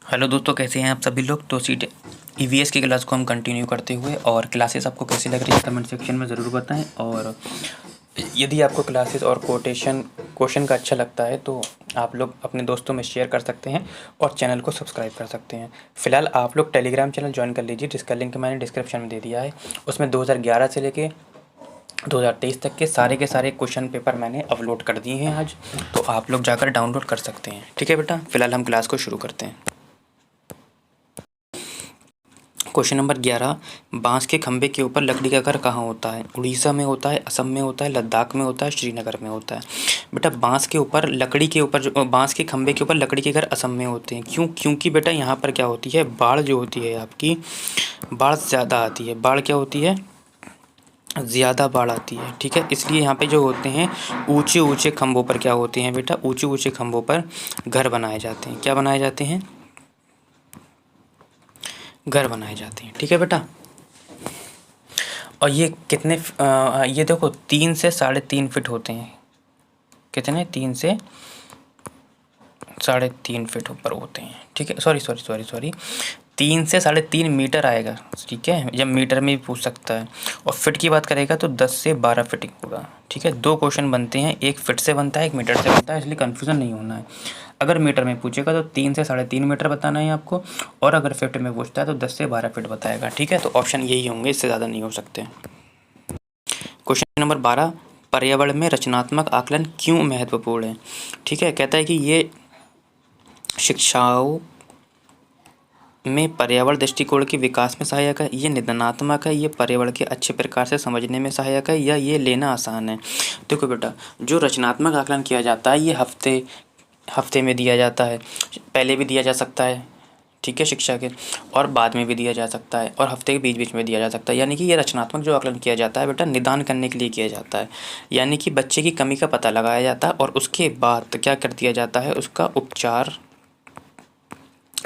Hello दोस्तों, कैसे हैं आप सभी लोग। तो सीट ईवीएस की क्लास को हम कंटिन्यू करते हुए, और क्लासेस आपको कैसी लग रही है कमेंट सेक्शन में ज़रूर बताएं। और यदि आपको क्लासेस और क्वेश्चन का अच्छा लगता है तो आप लोग अपने दोस्तों में शेयर कर सकते हैं और चैनल को सब्सक्राइब कर सकते हैं। फ़िलहाल आप लोग टेलीग्राम चैनल ज्वाइन कर लीजिए, जिसका लिंक मैंने डिस्क्रिप्शन में दे दिया है। उसमें 2011 से लेके 2023 तक के सारे क्वेश्चन पेपर मैंने अपलोड कर दिए हैं आज, तो आप लोग जाकर डाउनलोड कर सकते हैं। ठीक है बेटा, फ़िलहाल हम क्लास को शुरू करते हैं। क्वेश्चन नंबर 11, बांस के खंभे के ऊपर लकड़ी का घर कहाँ होता है? उड़ीसा में होता है, असम में होता है, लद्दाख में होता है, श्रीनगर में होता है। बेटा बांस के ऊपर लकड़ी के ऊपर जो बांस के खंभे के ऊपर लकड़ी के घर असम में होते हैं। क्यों? क्योंकि बेटा यहाँ पर क्या होती है, बाढ़ जो होती है आपकी, बाढ़ ज़्यादा आती है। बाढ़ क्या होती है? ज़्यादा बाढ़ आती है। ठीक है, इसलिए यहाँ पे जो होते हैं ऊंचे ऊंचे खंभों पर क्या होते हैं बेटा, ऊंचे ऊंचे खंभों पर घर बनाए जाते हैं। क्या बनाए जाते हैं? घर बनाए जाते हैं। ठीक है बेटा, और ये कितने ये देखो 3 से 3.5 फीट होते हैं। कितने? 3 से 3.5 फीट ऊपर होते हैं। ठीक है, सॉरी 3 से 3.5 मीटर आएगा। ठीक है, जब मीटर में भी पूछ सकता है। और फिट की बात करेगा तो 10 से 12 फिट होगा। ठीक है, 2 क्वेश्चन बनते हैं, एक फिट से बनता है, एक मीटर से बनता है, इसलिए कन्फ्यूज़न नहीं होना है। अगर मीटर में पूछेगा तो 3 से 3.5 मीटर बताना है आपको, और अगर फिट में पूछता है तो 10 से 12 फिट बताएगा। ठीक है, तो ऑप्शन यही होंगे, इससे ज़्यादा नहीं हो सकते। क्वेश्चन नंबर 12, पर्यावरण में रचनात्मक आकलन क्यों महत्वपूर्ण है? ठीक है, कहता है कि ये शिक्षाओं में पर्यावरण दृष्टिकोण के विकास में सहायक है, ये निदानात्मक है, ये पर्यावरण के अच्छे प्रकार से समझने में सहायक है, या ये लेना आसान है। देखो बेटा, जो रचनात्मक आकलन किया जाता है ये हफ्ते में दिया जाता है, पहले भी दिया जा सकता है। ठीक है, शिक्षा के, और बाद में भी दिया जा सकता है, और हफ्ते के बीच बीच में दिया जा सकता है। यानी कि ये रचनात्मक जो आकलन किया जाता है बेटा, निदान करने के लिए किया जाता है। यानी कि बच्चे की कमी का पता लगाया जाता है और उसके बाद क्या कर दिया जाता है, उसका उपचार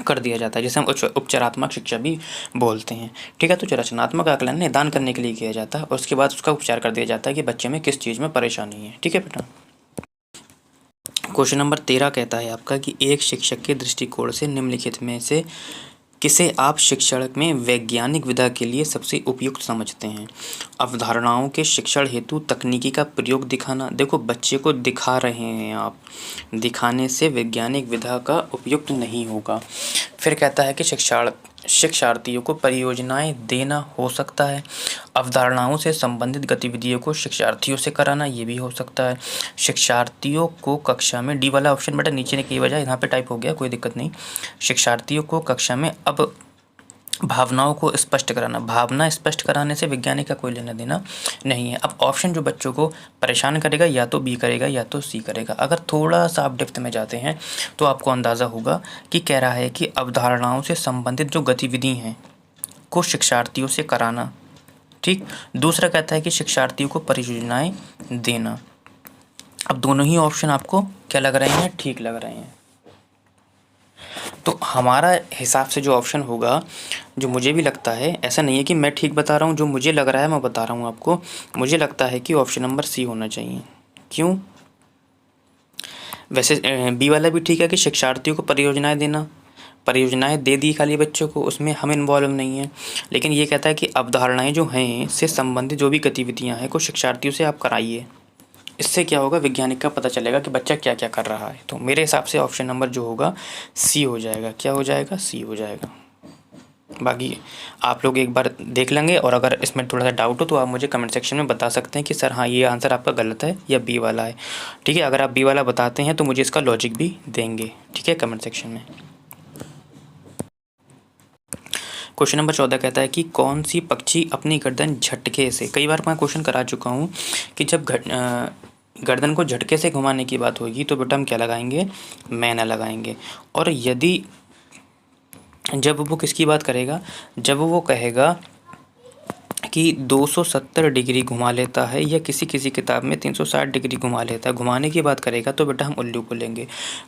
कर दिया जाता है, जिसे हम उपचारात्मक शिक्षा भी बोलते हैं। ठीक है, तो जो रचनात्मक आकलन निदान करने के लिए किया जाता है और उसके बाद उसका उपचार कर दिया जाता है कि बच्चे में किस चीज़ में परेशानी है। ठीक है बेटा, क्वेश्चन नंबर 13 कहता है आपका कि एक शिक्षक के दृष्टिकोण से निम्नलिखित में से किसे आप शिक्षण में वैज्ञानिक विधा के लिए सबसे उपयुक्त समझते हैं? अवधारणाओं के शिक्षण हेतु तकनीकी का प्रयोग दिखाना। देखो बच्चे को दिखा रहे हैं आप, दिखाने से वैज्ञानिक विधा का उपयुक्त नहीं होगा। फिर कहता है कि शिक्षार्थियों को परियोजनाएं देना हो सकता है। अवधारणाओं से संबंधित गतिविधियों को शिक्षार्थियों से कराना, ये भी हो सकता है। शिक्षार्थियों को कक्षा में, डी वाला ऑप्शन बेटा नीचे की वजह यहाँ पे टाइप हो गया, कोई दिक्कत नहीं। शिक्षार्थियों को कक्षा में अब भावनाओं को स्पष्ट कराना। भावना स्पष्ट कराने से विज्ञानी का कोई लेना देना नहीं है। अब ऑप्शन जो बच्चों को परेशान करेगा, या तो बी करेगा या तो सी करेगा। अगर थोड़ा सा आप डेप्थ में जाते हैं तो आपको अंदाज़ा होगा कि कह रहा है कि अवधारणाओं से संबंधित जो गतिविधि हैं को शिक्षार्थियों से कराना। ठीक, दूसरा कहता है कि शिक्षार्थियों को परियोजनाएं देना। अब दोनों ही ऑप्शन आपको क्या लग रहे हैं? ठीक लग रहे हैं। तो हमारा हिसाब से जो ऑप्शन होगा, जो मुझे भी लगता है, ऐसा नहीं है कि मैं ठीक बता रहा हूँ, जो मुझे लग रहा है मैं बता रहा हूँ आपको, मुझे लगता है कि ऑप्शन नंबर सी होना चाहिए। क्यों? वैसे बी वाला भी ठीक है कि शिक्षार्थियों को परियोजनाएं देना, परियोजनाएं दे दी खाली बच्चों को, उसमें हम इन्वॉल्व नहीं हैं। लेकिन ये कहता है कि अवधारणाएं जो हैं से संबंधित जो भी गतिविधियाँ हैं को शिक्षार्थियों से आप कराइए। इससे क्या होगा, वैज्ञानिक का पता चलेगा कि बच्चा क्या क्या कर रहा है। तो मेरे हिसाब से ऑप्शन नंबर जो होगा सी हो जाएगा। क्या हो जाएगा? सी हो जाएगा। बाकी आप लोग एक बार देख लेंगे, और अगर इसमें थोड़ा सा डाउट हो तो आप मुझे कमेंट सेक्शन में बता सकते हैं कि सर हाँ ये आंसर आपका गलत है या बी वाला है। ठीक है, अगर आप बी वाला बताते हैं तो मुझे इसका लॉजिक भी देंगे। ठीक है, कमेंट सेक्शन में। क्वेश्चन नंबर 14 कहता है कि कौन सी पक्षी अपनी गर्दन झटके से, कई बार मैं क्वेश्चन करा चुका हूँ कि जब गर्दन को झटके से घुमाने की बात होगी तो बेटा हम क्या लगाएंगे? मैना लगाएंगे। और यदि जब वो किसकी बात करेगा, जब वो कहेगा कि 270 डिग्री घुमा लेता है, या किसी किसी किताब में 360 डिग्री घुमा लेता है, घुमाने की बात करेगा, तो बेटा हम उल्लू को लेंगे।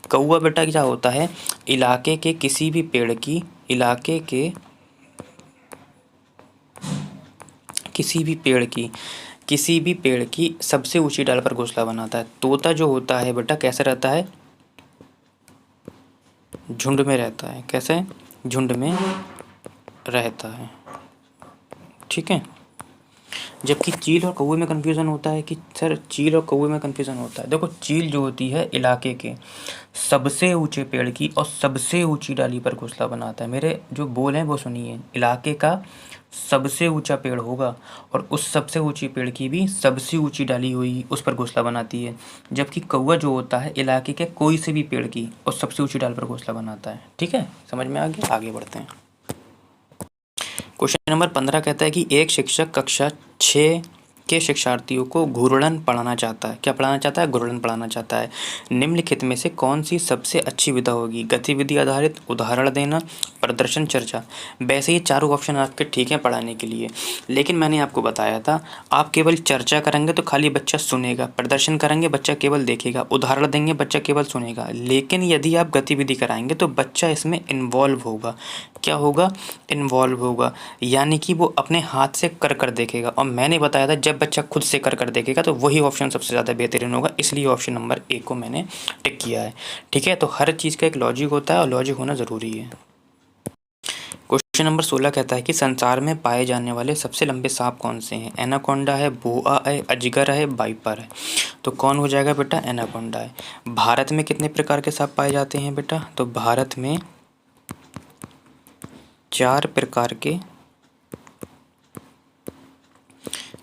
कौवा बेटा क्या होता है, इलाके के किसी भी पेड़ की, इलाके के किसी भी पेड़ की सबसे ऊंची डाल पर घोंसला बनाता है। तोता जो होता है बेटा कैसा रहता है? झुंड में रहता है। कैसे? झुंड में रहता है। ठीक है। जबकि चील और कौवे में कन्फ्यूज़न होता है कि सर चील और कौवे में कन्फ्यूज़न होता है। देखो चील जो होती है इलाके के सबसे ऊंचे पेड़ की और सबसे ऊंची डाली पर घोंसला बनाता है। मेरे जो बोल हैं वो सुनिए, इलाके का सबसे ऊंचा पेड़ होगा और उस सबसे ऊंची पेड़ की भी सबसे ऊंची डाली हुई उस पर घोंसला बनाती है। जबकि कौवा जो होता है इलाके के कोई से भी पेड़ की और सबसे ऊंची डाल पर घोंसला बनाता है। ठीक है, समझ में आ गया? आगे बढ़ते हैं। क्वेश्चन नंबर 15 कहता है कि एक शिक्षक कक्षा 6 के शिक्षार्थियों को घूर्णन पढ़ाना चाहता है। क्या पढ़ाना चाहता है? घूर्णन पढ़ाना चाहता है। निम्नलिखित में से कौन सी सबसे अच्छी विधा होगी? गतिविधि आधारित, उदाहरण देना, प्रदर्शन, चर्चा। वैसे ये चारों ऑप्शन आपके ठीक हैं पढ़ाने के लिए, लेकिन मैंने आपको बताया था आप केवल चर्चा करेंगे तो खाली बच्चा सुनेगा, प्रदर्शन करेंगे बच्चा केवल देखेगा, उदाहरण देंगे बच्चा केवल सुनेगा। लेकिन यदि आप गतिविधि कराएंगे तो बच्चा इसमें इन्वॉल्व होगा। क्या होगा? इन्वॉल्व होगा, यानी कि वो अपने हाथ से कर कर देखेगा। और मैंने बताया था जब बच्चा खुद से कर कर देखेगा तो वही ऑप्शन सबसे ज़्यादा बेहतरीन होगा, इसलिए ऑप्शन नंबर ए को मैंने टिक किया है। ठीक है, तो हर चीज़ का एक लॉजिक होता है और लॉजिक होना ज़रूरी है। क्वेश्चन नंबर 16 कहता है कि संसार में पाए जाने वाले सबसे लंबे सांप कौन से हैं? एनाकोंडा है, बोआ है, अजगर है, वाइपर है। तो कौन हो जाएगा बेटा? एनाकोंडा है। भारत में कितने प्रकार के सांप पाए जाते हैं बेटा? तो भारत में 4 प्रकार के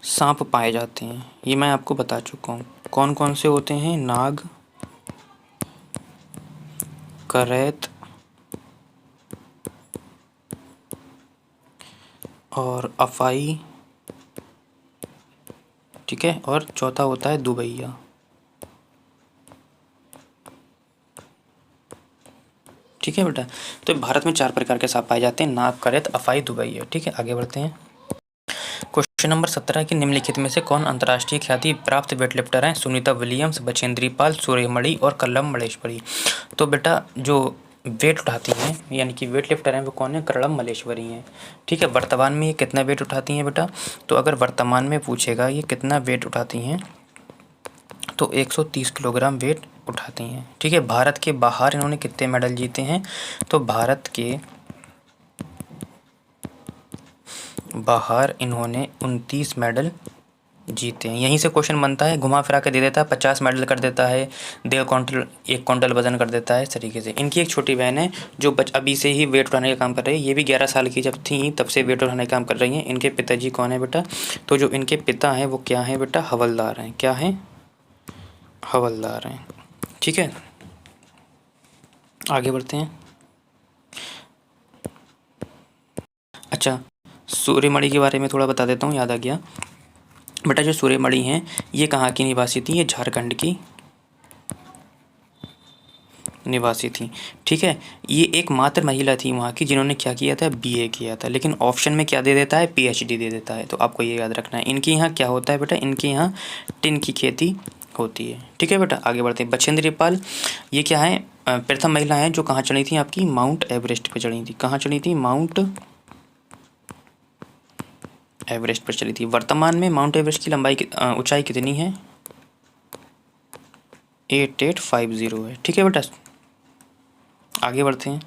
सांप पाए जाते हैं। ये मैं आपको बता चुका हूँ। कौन कौन से होते हैं? नाग, करैत और अफाई। ठीक है, और चौथा होता है दुबैया। ठीक है बेटा, तो भारत में 4 प्रकार के सांप पाए जाते हैं, नाग, करैत, अफाई, दुबैया। ठीक है, आगे बढ़ते हैं। क्वेश्चन नंबर 17 की निम्नलिखित में से कौन अंतर्राष्ट्रीय ख्याति प्राप्त वेटलिफ्टर हैं? सुनीता विलियम्स, बछेंद्री पाल, सूर्यमणि और कल्लम मल्लेश्वरी। तो बेटा जो वेट उठाती हैं यानी कि वेट लिफ्टर हैं वो कौन है? कल्लम मल्लेश्वरी हैं। ठीक है, वर्तमान में ये कितना वेट उठाती हैं बेटा? तो अगर वर्तमान में पूछेगा ये कितना वेट उठाती हैं तो 130 किलोग्राम वेट उठाती हैं। ठीक है, भारत के बाहर इन्होंने कितने मेडल जीते हैं? तो भारत के बाहर इन्होंने 29 मेडल जीते हैं। यहीं से क्वेश्चन बनता है, घुमा फिरा के दे देता है, 50 मेडल कर देता है, 1.5 क्विंटल वजन कर देता है। इस तरीके से इनकी एक छोटी बहन है जो अभी से ही वेट उठाने का काम कर रही है। ये भी 11 साल की जब थी तब से वेट उठाने का काम कर रही हैं। इनके पिताजी कौन है बेटा? तो जो इनके पिता हैं वो क्या हैं बेटा? हवलदार हैं। क्या हैं? हवलदार हैं। ठीक है, आगे बढ़ते हैं। अच्छा, सूर्यमणि के बारे में थोड़ा बता देता हूँ, याद आ गया बेटा। जो सूर्यमणि हैं ये कहाँ की निवासी थी? ये झारखंड की निवासी थी। ठीक है, ये एकमात्र महिला थी वहाँ की जिन्होंने क्या किया था? बीए किया था। लेकिन ऑप्शन में क्या दे देता है? पीएचडी दे देता है। तो आपको ये याद रखना है। इनके यहाँ क्या होता है बेटा? इनके यहाँ टिन की खेती होती है। ठीक है बेटा, आगे बढ़ते हैं। बछेंद्री पाल ये क्या है? प्रथम महिला हैं जो कहाँ चढ़ी थी? आपकी माउंट एवरेस्ट पर चढ़ी थी। कहाँ चढ़ी थी? माउंट एवरेस्ट पर चली थी। वर्तमान में माउंट एवरेस्ट की लंबाई ऊंचाई कितनी है? 8850 है। ठीक है बेटा, आगे बढ़ते हैं।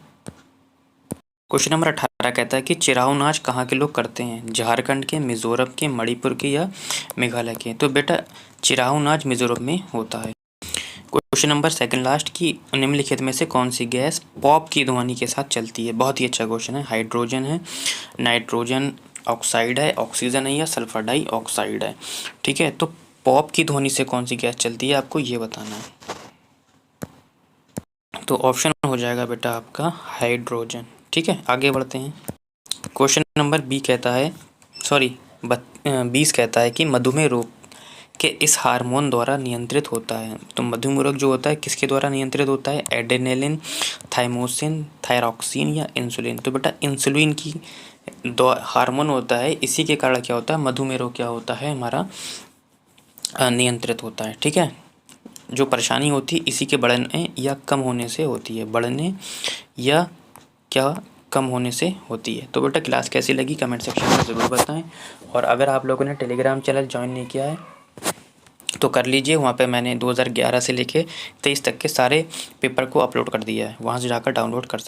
क्वेश्चन नंबर 18 कहता है कि चिराऊ नाच कहाँ के लोग करते हैं? झारखंड के, मिजोरम के, मणिपुर के या मेघालय के? तो बेटा चिराऊ नाच मिजोरम में होता है। क्वेश्चन नंबर सेकंड लास्ट की निम्नलिखित में से कौन सी गैस पॉप की ध्वनि के साथ चलती है? बहुत ही अच्छा क्वेश्चन है। हाइड्रोजन है, नाइट्रोजन ऑक्साइड है, ऑक्सीजन है या सल्फर डाइऑक्साइड है? ठीक है, तो पॉप की ध्वनि से कौन सी गैस चलती है आपको ये बताना है। तो ऑप्शन हो जाएगा बेटा आपका हाइड्रोजन। ठीक है, आगे बढ़ते हैं। क्वेश्चन नंबर 20 कहता है कि मधुमेह रोग के इस हार्मोन द्वारा नियंत्रित होता है। तो मधुमेह रोग जो होता है किसके द्वारा नियंत्रित होता है? एड्रेनलिन, थाइमोसिन, थायरॉक्सिन या इंसुलिन? तो बेटा इंसुलिन की हार्मोन होता है, इसी के कारण क्या होता है? मधुमेह रोग क्या होता है हमारा? नियंत्रित होता है। ठीक है, जो परेशानी होती है इसी के बढ़ने या कम होने से होती है। बढ़ने या क्या कम होने से होती है। तो बेटा क्लास कैसी लगी कमेंट सेक्शन में ज़रूर बताएं। और अगर आप लोगों ने टेलीग्राम चैनल ज्वाइन नहीं किया है तो कर लीजिए। वहाँ पे मैंने 2011 से लेके 23 तक के सारे पेपर को अपलोड कर दिया है, वहाँ से जाकर डाउनलोड कर सकते हैं।